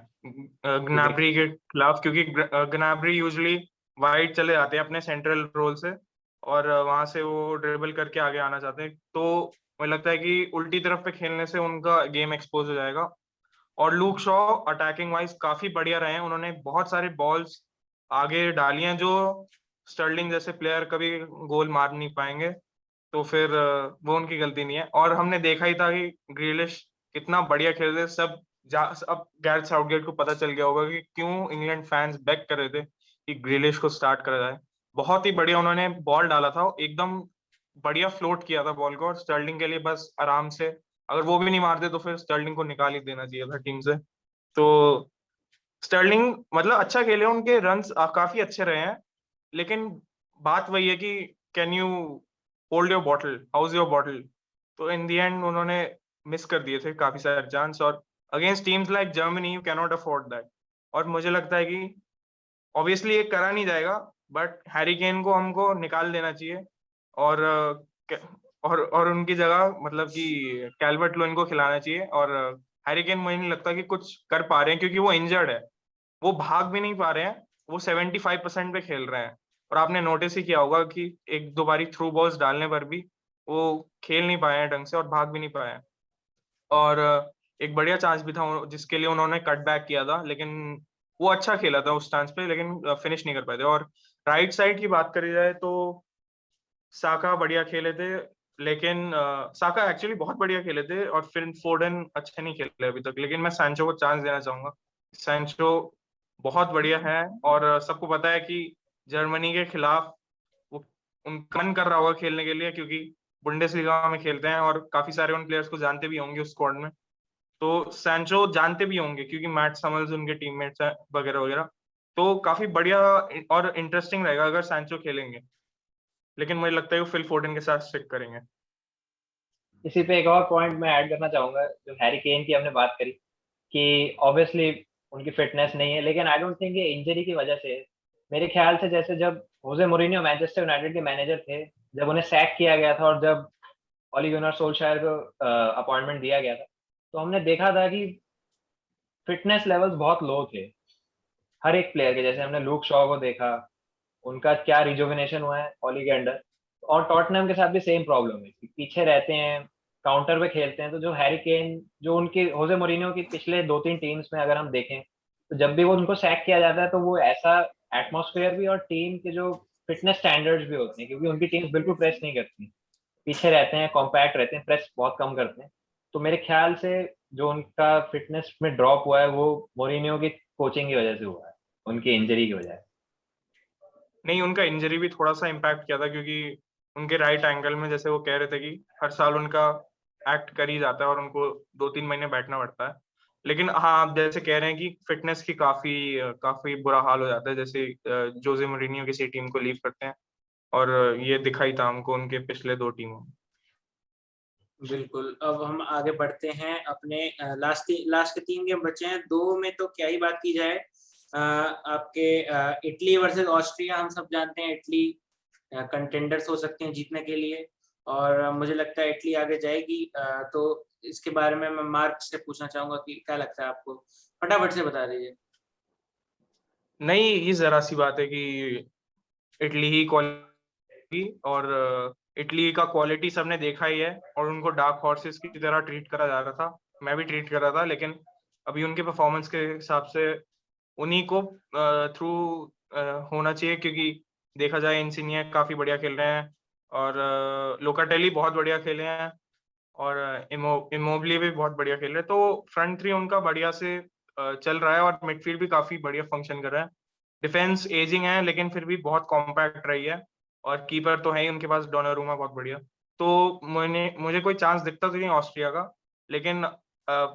Speaker 2: ग्नाब्री के खिलाफ, क्योंकि ग्नाब्री यूजुअली वाइड चले जाते हैं अपने सेंट्रल रोल से और वहां से वो ड्रिबल करके आगे आना चाहते हैं। तो मुझे लगता है कि उल्टी तरफ पे खेलने से उनका गेम एक्सपोज हो जाएगा। और लूक शॉ अटैकिंग वाइज काफी बढ़िया रहे हैं, उन्होंने बहुत सारे बॉल्स आगे डाली हैं जो स्टर्लिंग जैसे प्लेयर कभी गोल मार नहीं पाएंगे। तो फिर वो उनकी गलती नहीं है। और हमने देखा ही था कि ग्रिलिश कितना बढ़िया खेल रहे सब। अब गैरेथ साउथगेट को पता चल गया होगा कि क्यों इंग्लैंड फैंस बैक कर रहे थे कि ग्रिलिश को स्टार्ट करा जाए। बहुत ही बढ़िया उन्होंने बॉल डाला था, एकदम बढ़िया फ्लोट किया था बॉल को, और स्टर्लिंग के लिए बस आराम से, अगर वो भी नहीं मारते तो फिर स्टर्लिंग को निकाल ही देना चाहिए था टीम से। तो स्टर्लिंग मतलब अच्छा खेले, उनके रन्स काफी अच्छे रहे हैं, लेकिन बात वही है कि can you hold your bottle, house your bottle. तो इन दी एंड उन्होंने मिस कर दिए थे काफी सारे चांस, और against teams like Germany you cannot afford that. और मुझे लगता है कि ऑब्वियसली ये करा नहीं जाएगा, बट हैरी केन को हमको निकाल देना चाहिए और और उनकी जगह मतलब कि कैल्वर्ट लोइन को खिलाना चाहिए। और हैरी केन मुझे नहीं लगता कि कुछ कर पा रहे हैं, क्योंकि वो इंजर्ड है, वो भाग भी नहीं पा रहे हैं, वो 75% पे खेल रहे हैं। और आपने नोटिस ही किया होगा कि एक दो बारी थ्रू बॉल्स डालने पर भी वो खेल नहीं पाए हैं ढंग से और भाग भी नहीं पाए हैं। और एक बढ़िया चांस भी था जिसके लिए उन्होंने कट बैक किया था, लेकिन वो अच्छा खेला था उस चांस पे, लेकिन फिनिश नहीं कर पाए थे। और राइट साइड की बात करी जाए तो साका बढ़िया खेले थे, लेकिन साका एक्चुअली बहुत बढ़िया खेले थे, और फिर फोर्डन अच्छे नहीं खेले अभी तक। लेकिन मैं सैंचो को चांस देना चाहूंगा। सैंचो बहुत बढ़िया है, और सबको पता है कि जर्मनी के खिलाफ वो उनका मन कर रहा होगा खेलने के लिए, क्योंकि बुंडेसलीगा में खेलते हैं और काफी सारे उन प्लेयर्स को जानते भी होंगे उस स्क्वाड में। तो सैंचो जानते भी होंगे क्योंकि मैट समल्स उनके टीममेट्स हैं वगैरह वगैरह। तो काफी बढ़िया और इंटरेस्टिंग रहेगा अगर सैंचो खेलेंगे, लेकिन मुझे लगता है वो फिल फोर्डन के साथ स्टिक करेंगे।
Speaker 4: इसी पे एक और पॉइंट मैं ऐड करना चाहूंगा, जो हैरी केन की हमने बात करी कि ऑब्वियसली उनकी फिटनेस नहीं है, लेकिन आई डोंट थिंक ये इंजरी की वजह से है। मेरे ख्याल से जैसे जब होजे मोरिन्यो मैनचेस्टर यूनाइटेड के मैनेजर थे, जब उन्हें सैक किया गया था और जब ओली गुनार सोल्शायर को अपॉइंटमेंट दिया गया था, तो हमने देखा था कि फिटनेस लेवल्स बहुत लो थे हर एक प्लेयर के। जैसे हमने लूक शॉ को देखा, उनका क्या रिजुविनेशन हुआ है ओली के अंडर। और टॉटनहम के साथ भी सेम प्रॉब्लम है कि पीछे रहते हैं, काउंटर पे खेलते हैं। तो जो हैरी केन, जो उनकी होजे मोरिन्यो की पिछले 2-3 टीम्स में अगर हम देखें, तो जब भी वो उनको सैक किया जाता है तो वो ऐसा एटमोसफेयर भी और टीम के जो फिटनेस स्टैंडर्ड्स भी होते हैं, क्योंकि उनकी टीम्स बिल्कुल प्रेस नहीं करती, पीछे रहते हैं, कॉम्पैक्ट रहते हैं, प्रेस बहुत कम करते हैं। तो मेरे ख्याल से जो उनका फिटनेस में ड्रॉप हुआ है वो मोरिनियो की कोचिंग की वजह से हुआ है, उनकी इंजरी की वजह से।
Speaker 2: नहीं, उनका इंजरी भी थोड़ा सा इम्पैक्ट किया था, क्योंकि उनके राइट एंगल में जैसे वो कह रहे थे कि हर साल उनका एक्ट कर ही जाता है और उनको 2-3 महीने बैठना पड़ता है। लेकिन हाँ, आप जैसे कह रहे हैं कि फिटनेस की काफी काफी बुरा हाल हो जाता है, जैसे जोजे मोरिनियो किसी टीम को लीव करते हैं, और ये दिखाई था हमको उनके पिछले 2 टीमों में।
Speaker 1: बिल्कुल, अब हम आगे बढ़ते हैं अपने लास्ट के 3 गेम बचे हैं, 2 में तो क्या ही बात की जाए। आपके इटली वर्सेस ऑस्ट्रिया, हम सब जानते हैं इटली कंटेंडर्स हो सकते हैं जीतने के लिए, और मुझे लगता है इटली आगे जाएगी। तो इसके बारे में मैं मार्क से पूछना चाहूंगा कि क्या लगता है आपको, फटाफट से बता दीजिए।
Speaker 2: नहीं, ये जरा सी बात है कि इटली ही क्वालिटी, और इटली का क्वालिटी सबने देखा ही है, और उनको डार्क हॉर्सेस की तरह ट्रीट करा जा रहा था, मैं भी ट्रीट कर रहा था। लेकिन अभी उनके परफॉर्मेंस के हिसाब से उन्हीं को थ्रू होना चाहिए, क्योंकि देखा जाए इंसिनिया काफी बढ़िया खेल रहे हैं, और लोकाटेली बहुत बढ़िया खेले हैं और इमोबली भी बहुत बढ़िया खेल रहे हैं। तो फ्रंट थ्री उनका बढ़िया से चल रहा है और मिडफील्ड भी काफी बढ़िया फंक्शन कर रहा है। डिफेंस एजिंग है लेकिन फिर भी बहुत कॉम्पैक्ट रही है और कीपर तो है ही उनके पास, डोनारूमा बहुत बढ़िया। तो मुझे कोई चांस दिखता तो नहीं ऑस्ट्रिया का, लेकिन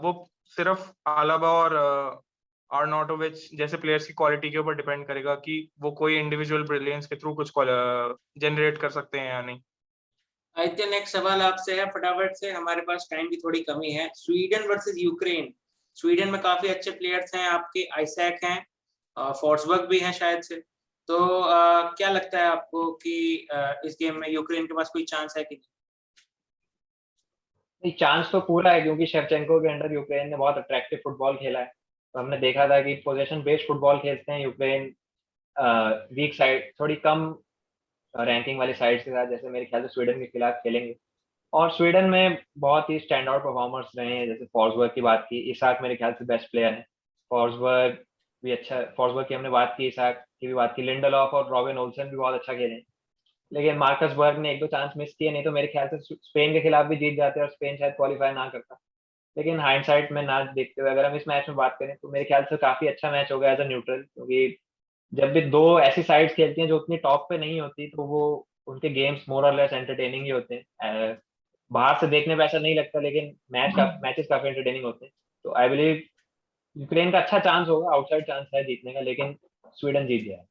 Speaker 2: वो सिर्फ आलाबा और आर्नोटोविच जैसे प्लेयर्स की क्वालिटी के ऊपर डिपेंड करेगा कि वो कोई इंडिविजुअल ब्रिलियंस के थ्रू कुछ जनरेट कर सकते हैं या नहीं।
Speaker 1: आदित्य, नेक्स्ट सवाल आपसे है फटाफट से, हमारे पास टाइम की थोड़ी कमी है। स्वीडन वर्सेस यूक्रेन, स्वीडन में काफी अच्छे प्लेयर्स हैं आपके, आइसैक हैं, फोर्सबर्ग भी हैं शायद से। तो क्या लगता है आपको कि इस गेम में यूक्रेन के पास कोई चांस है कि नहीं?
Speaker 4: नहीं, चांस तो पूरा है क्योंकि शेवचेंको के अंडर यूक्रेन ने बहुत अट्रैक्टिव फुटबॉल खेला है। तो हमने देखा था कि पोजीशन बेस्ड फुटबॉल खेलते हैं यूक्रेन, वीक साइड, थोड़ी कम रैंकिंग वाली साइड के साथ, जैसे मेरे ख्याल से स्वीडन के खिलाफ खेलेंगे। और स्वीडन में बहुत ही स्टैंड आउट परफॉर्मर्स रहे हैं, जैसे फॉर्सबर्ग की बात की, इसाक मेरे ख्याल से बेस्ट प्लेयर है। फॉर्सबर्ग भी अच्छा, फॉर्सबर्ग की हमने बात की, इसाक की भी बात की, लिंडलॉफ और रॉबिन ओल्सन भी बहुत अच्छा खेले हैं। लेकिन मार्कस बर्ग ने एक दो चांस मिस किए, नहीं तो मेरे ख्याल से स्पेन के खिलाफ भी जीत जाते और स्पेन शायद क्वालिफाई ना करता। लेकिन हाइंडसाइट में ना देखते हुए अगर हम इस मैच में बात करें तो मेरे ख्याल से काफी अच्छा मैच हो गया एज अ न्यूट्रल, क्योंकि जब भी दो ऐसी साइड्स खेलती हैं जो उतनी टॉप पे नहीं होती तो वो उनके गेम्स मोर और लेस एंटरटेनिंग ही होते हैं। बाहर से देखने पे ऐसा नहीं लगता, लेकिन मैचेस काफी एंटरटेनिंग होते हैं। तो आई बिलीव यूक्रेन का अच्छा चांस होगा, आउटसाइड चांस है जीतने का, लेकिन स्वीडन जीत गया है।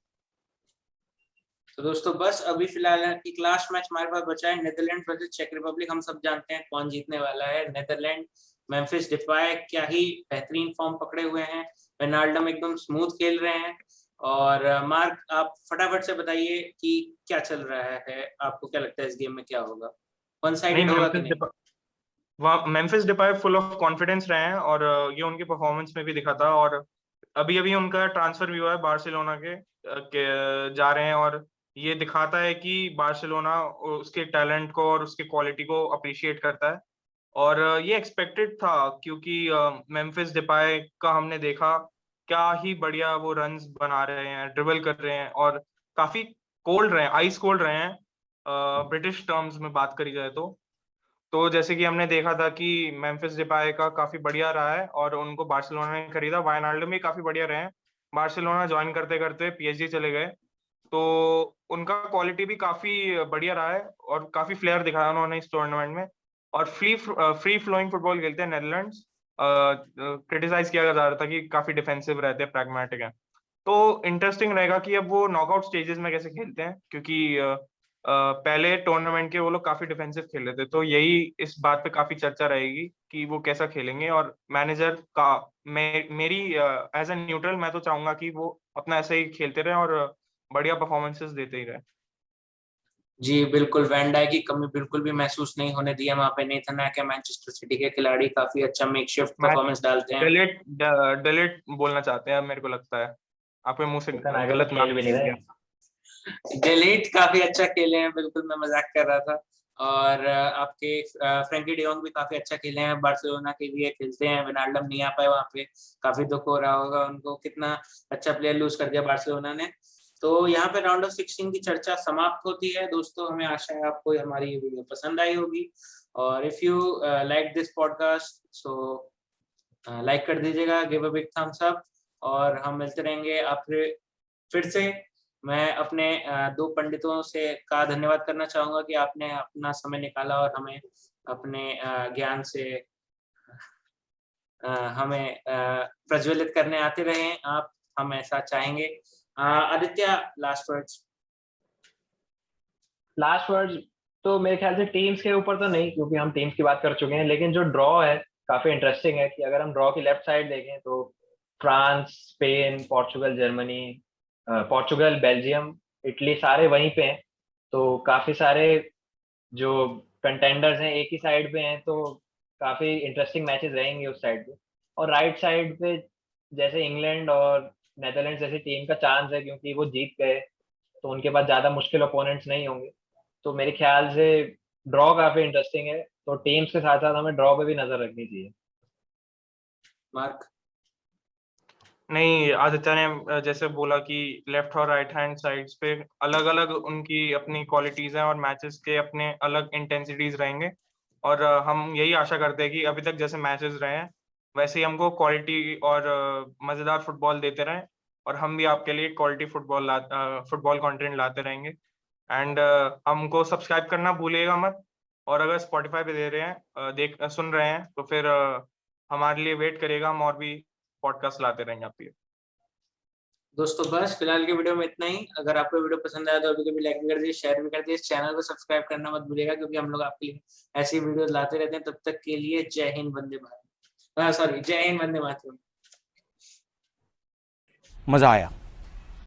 Speaker 1: तो दोस्तों बस अभी फिलहाल एक लास्ट मैच हमारे पास बचा है, नेदरलैंड वर्सेस चेक रिपब्लिक। हम सब जानते हैं कौन जीतने वाला है। नेदरलैंड, मेम्फिस डिपाय क्या ही बेहतरीन फॉर्म पकड़े हुए हैं, विनाल्डम एकदम स्मूथ खेल रहे हैं। और मार्क, आप फटाफट से बताइए कि क्या चल रहा है, आपको क्या लगता है इस गेम में क्या होगा, वन
Speaker 2: नहीं,
Speaker 1: साइडेड होगा कि नहीं?
Speaker 2: Memphis Depay full of confidence रहे हैं और ये उनकी परफॉर्मेंस में भी दिखा था। और अभी अभी उनका ट्रांसफर भी हुआ है बार्सिलोना के जा रहे हैं और ये दिखाता है कि बार्सिलोना उसके टैलेंट को और उसके क्वालिटी को अप्रिशिएट करता है। और ये एक्सपेक्टेड था क्योंकि मेम्फिस डिपाई का हमने देखा क्या ही बढ़िया वो रन्स बना रहे हैं, ड्रिबल कर रहे हैं और काफी कोल्ड रहे हैं, आइस कोल्ड रहे हैं ब्रिटिश टर्म्स में बात करी जाए तो जैसे कि हमने देखा था कि मेम्फिस डिपाई का काफी बढ़िया रहा है और उनको बार्सिलोना ने खरीदा। वाइनाल्डम भी काफी बढ़िया रहे हैं, बार्सिलोना ज्वाइन करते करते पीएसजी चले गए। तो उनका क्वालिटी भी काफी बढ़िया रहा है और काफी फ्लेयर दिखाया उन्होंने इस टूर्नामेंट में। और फ्री फ्लोइंग फुटबॉल खेलते हैं नेदरलैंड्स। क्रिटिसाइज किया जा रहा था कि काफी डिफेंसिव रहते हैं, प्रैग्मेटिक है। तो इंटरेस्टिंग रहेगा कि अब वो नॉकआउट स्टेजेस में कैसे खेलते हैं, क्योंकि पहले टूर्नामेंट के वो लोग काफी डिफेंसिव खेल रहे थे। तो यही इस बात पे काफी चर्चा रहेगी कि वो कैसा खेलेंगे। और मैनेजर का मेरी एज ए न्यूट्रल मैं तो चाहूंगा कि वो अपना ऐसे ही खेलते रहे और बढ़िया परफॉर्मेंसेस देते ही रहे।
Speaker 1: जी बिल्कुल, वैन डाइक की कमी बिल्कुल भी महसूस नहीं होने दी है वहां पे। नेथन आके मैनचेस्टर सिटी के खिलाड़ी काफी अच्छा मेकशिफ्ट
Speaker 2: मैं
Speaker 1: परफॉर्मेंस डालते हैं।
Speaker 2: डिलीट डिलीट बोलना चाहते हैं मेरे को लगता है, आपके मुंह से
Speaker 4: इतना आगे तो
Speaker 2: गलत नाम
Speaker 4: खेल भी नहीं
Speaker 2: निकल
Speaker 4: रहे।
Speaker 2: गया।
Speaker 1: डिलीट काफी अच्छा खेले हैं, बिल्कुल मैं मजाक कर रहा था। और आपके फ्रैंकी डियोंग भी काफी अच्छा खेले हैं, बार्सिलोना के लिए खेलते हैं। विनाल्डम नहीं आ पाए वहां पे, काफी दुख हो रहा होगा उनको, कितना अच्छा प्लेयर लूज कर दिया बार्सिलोना ने। तो यहाँ पे राउंड ऑफ 16 की चर्चा समाप्त होती है। दोस्तों हमें आशा है आपको हमारी ये वीडियो पसंद आई होगी, और if you like this podcast so like कर दीजिएगा, give a big thumbs up. और हम मिलते रहेंगे आप फिर से। मैं अपने दो पंडितों से का धन्यवाद करना चाहूंगा कि आपने अपना समय निकाला और हमें अपने ज्ञान से हमें प्रज्वलित करने आते रहे आप, हम ऐसा चाहेंगे। Aditya, last words.
Speaker 4: Last word तो मेरे ख्याल से टीम्स के ऊपर तो नहीं, क्योंकि हम टीम्स की बात कर चुके हैं, लेकिन जो ड्रॉ है काफी इंटरेस्टिंग है कि अगर हम ड्रॉ की लेफ्ट साइड देखें तो France, Spain, Portugal, Germany, Portugal, Belgium, Italy सारे वहीं पे हैं। तो काफी सारे जो कंटेंडर्स हैं एक ही साइड पे हैं, तो काफी इंटरेस्टिंग मैचेस रहेंगे उस साइड पे। और राइट साइड पे जैसे इंग्लैंड और नेदरलैंड्स जैसी टीम का चांस है, क्योंकि वो जीत गए तो उनके पास ज्यादा मुश्किल ओपोनेंट्स नहीं होंगे। तो मेरे ख्याल से ड्रॉ काफी इंटरेस्टिंग है, तो टीम्स के साथ साथ हमें ड्रॉ पे भी नजर रखनी चाहिए।
Speaker 1: मार्क।
Speaker 2: नहीं, आदित्य ने जैसे बोला कि लेफ्ट और राइट हैंड साइड्स पे अलग अलग उनकी अपनी क्वालिटीज हैं और मैचेस के अपने अलग इंटेंसिटीज रहेंगे। और हम यही आशा करते हैं कि अभी तक जैसे मैचेस रहे हैं वैसे ही हमको क्वालिटी और मजेदार फुटबॉल देते रहें, और हम भी आपके लिए क्वालिटी फुटबॉल कंटेंट लाते रहेंगे। एंड हमको सब्सक्राइब करना भूलिएगा मत। और अगर स्पॉटिफाई पे दे रहे हैं सुन रहे हैं तो फिर हमारे लिए वेट करिएगा, हम और भी पॉडकास्ट लाते रहेंगे आपके लिए।
Speaker 1: दोस्तों बस फिलहाल के वीडियो में इतना ही। अगर आपको वीडियो पसंद आया तो अभी कभी लाइक भी कर दीजिए, शेयर भी कर दीजिए, चैनल को सब्सक्राइब करना मत भूलिएगा, क्योंकि हम लोग आपके लिए ऐसी वीडियोस लाते रहते हैं। तब तक के लिए जय हिंद वंदे भारत, जय हिंद वंदे मातरम।
Speaker 3: मजा आया।